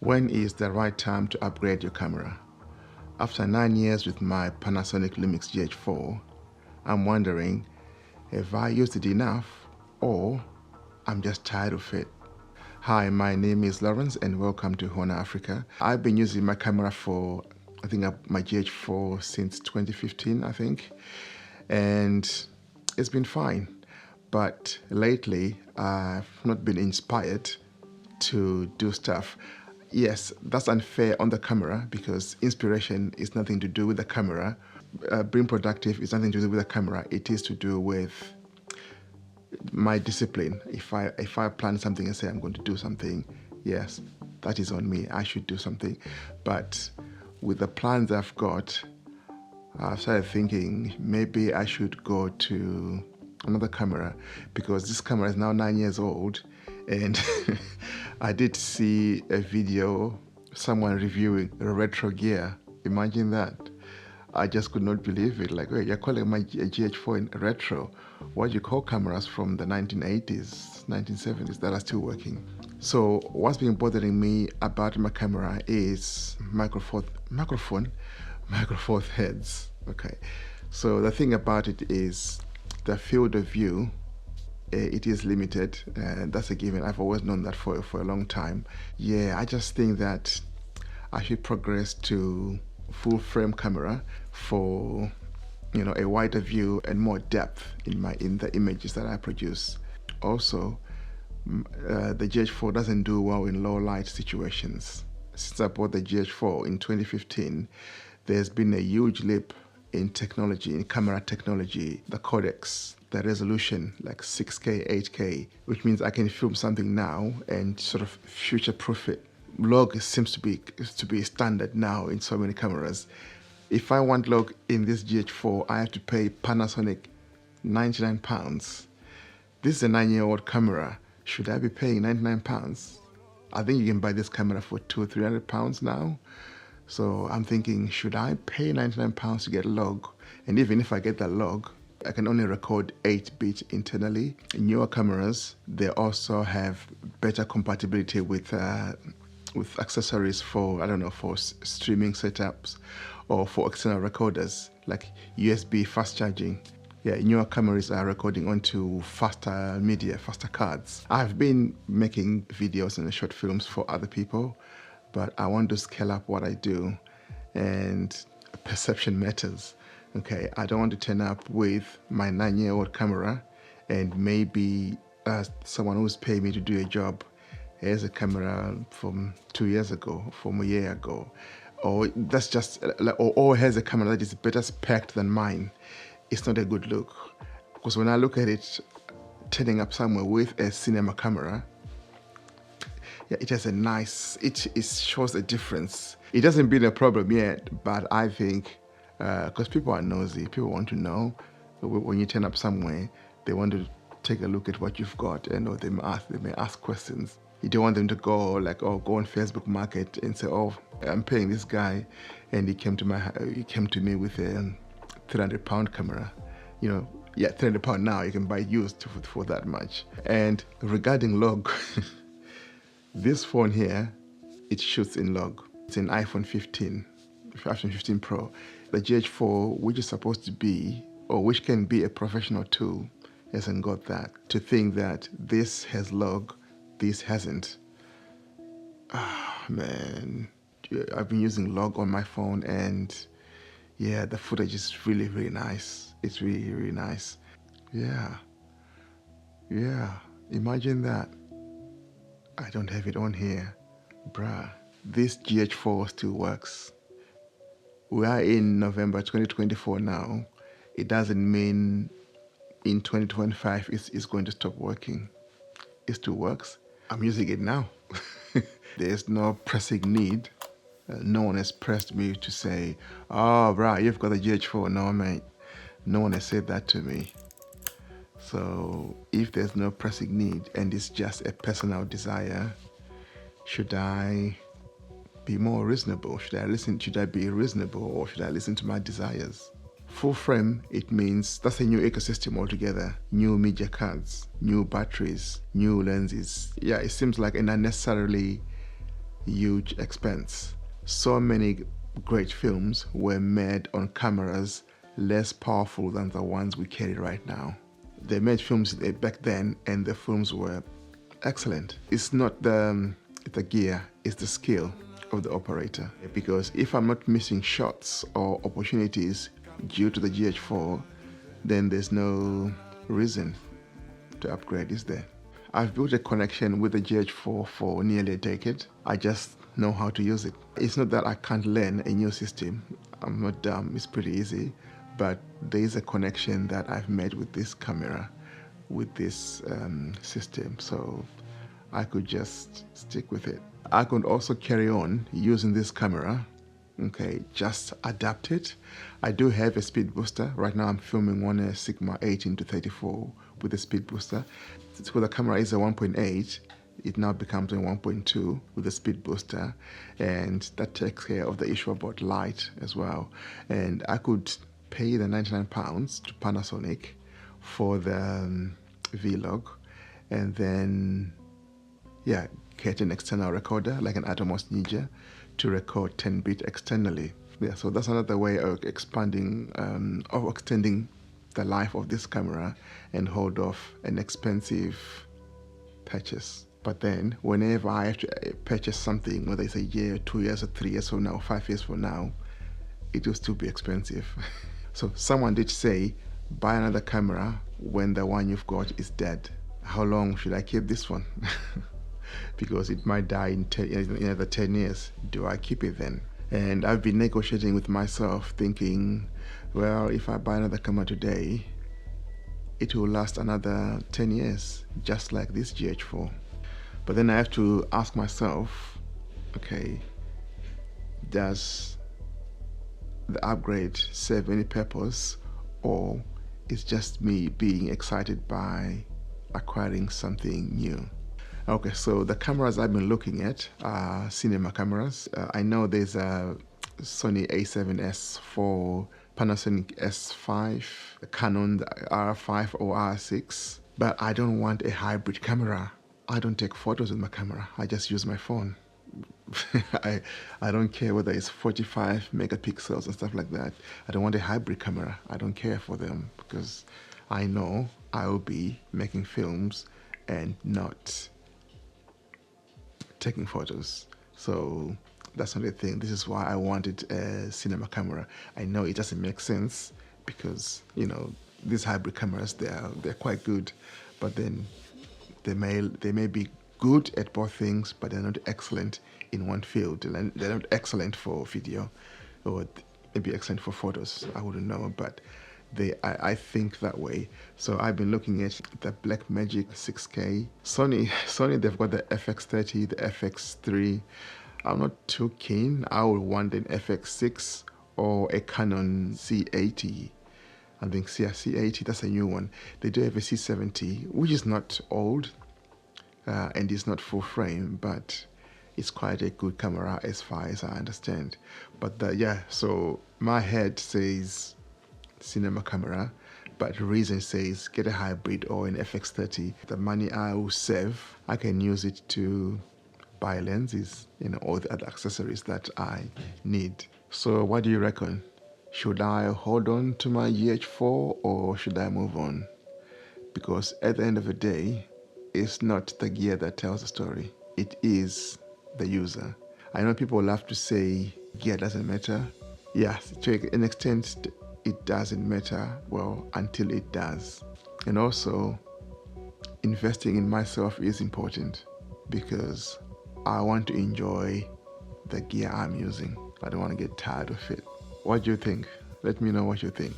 When is the right time to upgrade your camera? After 9 years with my Panasonic Lumix GH4, I'm wondering if I used it enough or I'm just tired of it. Hi, my name is Lawrence and welcome to Horn Africa. I've been using my camera for, my GH4 since 2015, I think, and it's been fine. But lately, I've not been inspired to do stuff. Yes, that's unfair on the camera because inspiration is nothing to do with the camera. Being productive is nothing to do with the camera. It is to do with my discipline. If I plan something and say I'm going to do something, yes, that is on me. I should do something. But with the plans I've got, I've started thinking maybe I should go to another camera because this camera is now 9 years old. And I did see a video, someone reviewing retro gear. Imagine that. I just could not believe it. Like, wait, you're calling my GH4 in retro. What do you call cameras from the 1980s, 1970s that are still working? So what's been bothering me about my camera is microphone heads. Okay. So the thing about it is the field of view, it is limited, and that's a given. I've always known that for a long time. Yeah, I just think that I should progress to full frame camera for a wider view and more depth in the images that I produce. Also, the GH4 doesn't do well in low light situations. Since I bought the GH4 in 2015, there's been a huge leap in technology, in camera technology, the codecs, the resolution, like 6K, 8K, which means I can film something now and sort of future-proof it. Log seems to be standard now in so many cameras. If I want log in this GH4, I have to pay Panasonic £99. This is a 9-year-old camera. Should I be paying £99? I think you can buy this camera for £200 or £300 now. So I'm thinking, should I pay £99 to get log? And even if I get that log, I can only record 8-bit internally. In newer cameras, they also have better compatibility with accessories for, for streaming setups or for external recorders, like USB fast charging. Yeah, newer cameras are recording onto faster media, faster cards. I've been making videos and short films for other people, but I want to scale up what I do, and perception matters. Okay, I don't want to turn up with my 9-year-old camera and maybe someone who's paying me to do a job has a camera from 2 years ago, from a year ago, or that's just, or has a camera that is better spec'd than mine. It's not a good look, because when I look at it turning up somewhere with a cinema camera, yeah, it has it shows a difference. It hasn't been a problem yet, but I think, because people are nosy, people want to know. When you turn up somewhere, they want to take a look at what you've got, and they may ask questions. You don't want them to go on Facebook Market and say, oh, I'm paying this guy, and he came to me with a £300 camera. Yeah, £300 now, you can buy used for that much. And regarding log, this phone here, it shoots in log. It's an iPhone 15 Pro. The GH4, which is supposed to be, or which can be a professional tool, hasn't got that. To think that this has log, this hasn't. Man. I've been using log on my phone, and yeah, the footage is really, really nice. It's really, really nice. Yeah. Imagine that. I don't have it on here. Bruh. This GH4 still works. We are in November 2024 now. It doesn't mean in 2025 it's going to stop working. It still works. I'm using it now. There's no pressing need. No one has pressed me to say, oh, bruh, you've got a GH4. No, mate. No one has said that to me. So if there's no pressing need and it's just a personal desire, should I be more reasonable? Should I be reasonable, or should I listen to my desires? Full frame, it means that's a new ecosystem altogether. New media cards, new batteries, new lenses. Yeah, it seems like an unnecessarily huge expense. So many great films were made on cameras less powerful than the ones we carry right now. They made films back then, and the films were excellent. It's not the gear, it's the skill of the operator. Because if I'm not missing shots or opportunities due to the GH4, then there's no reason to upgrade, is there? I've built a connection with the GH4 for nearly a decade. I just know how to use it. It's not that I can't learn a new system. I'm not dumb, it's pretty easy. But there is a connection that I've made with this camera, with this system, so I could just stick with it. I could also carry on using this camera, okay, just adapt it. I do have a speed booster. Right now I'm filming on a Sigma 18-34 with a speed booster. So the camera is a 1.8, it now becomes a 1.2 with a speed booster, and that takes care of the issue about light as well. And I could pay the £99 to Panasonic for the Vlog, and then get an external recorder like an Atomos Ninja to record 10-bit externally. So that's another way of extending the life of this camera and hold off an expensive purchase. But then whenever I have to purchase something, whether it's a year, 2 years, or 3 years from now, 5 years from now, it will still be expensive. So someone did say, buy another camera when the one you've got is dead. How long should I keep this one? Because it might die in another 10 years. Do I keep it then? And I've been negotiating with myself, thinking, well, if I buy another camera today, it will last another 10 years, just like this GH4. But then I have to ask myself, okay, does the upgrade serve any purpose, or is just me being excited by acquiring something new? Okay, so the cameras I've been looking at are cinema cameras. I know there's a Sony A7S4, Panasonic S5, Canon R5 or R6, but I don't want a hybrid camera. I don't take photos with my camera, I just use my phone. I don't care whether it's 45 megapixels and stuff like that. I don't want a hybrid camera. I don't care for them because I know I will be making films and not taking photos. So that's not the thing. This is why I wanted a cinema camera. I know it doesn't make sense because, you know, these hybrid cameras, they're quite good, but then they may be good at both things, but they're not excellent in one field. And they're not excellent for video, or maybe excellent for photos. I wouldn't know, but I think that way. So I've been looking at the Blackmagic 6K. Sony, they've got the FX30, the FX3. I'm not too keen. I would want an FX6 or a Canon C80. I think C80, that's a new one. They do have a C70, which is not old, and it's not full frame, but it's quite a good camera as far as I understand. But so my head says cinema camera, but reason says get a hybrid or an FX30. The money I will save, I can use it to buy lenses, you know, all the other accessories that I need. So what do you reckon? Should I hold on to my GH4 or should I move on? Because at the end of the day, it's not the gear that tells the story. It is the user. I know people love to say gear doesn't matter. Yes, to an extent, it doesn't matter, well, until it does. And also, investing in myself is important because I want to enjoy the gear I'm using. I don't want to get tired of it. What do you think? Let me know what you think.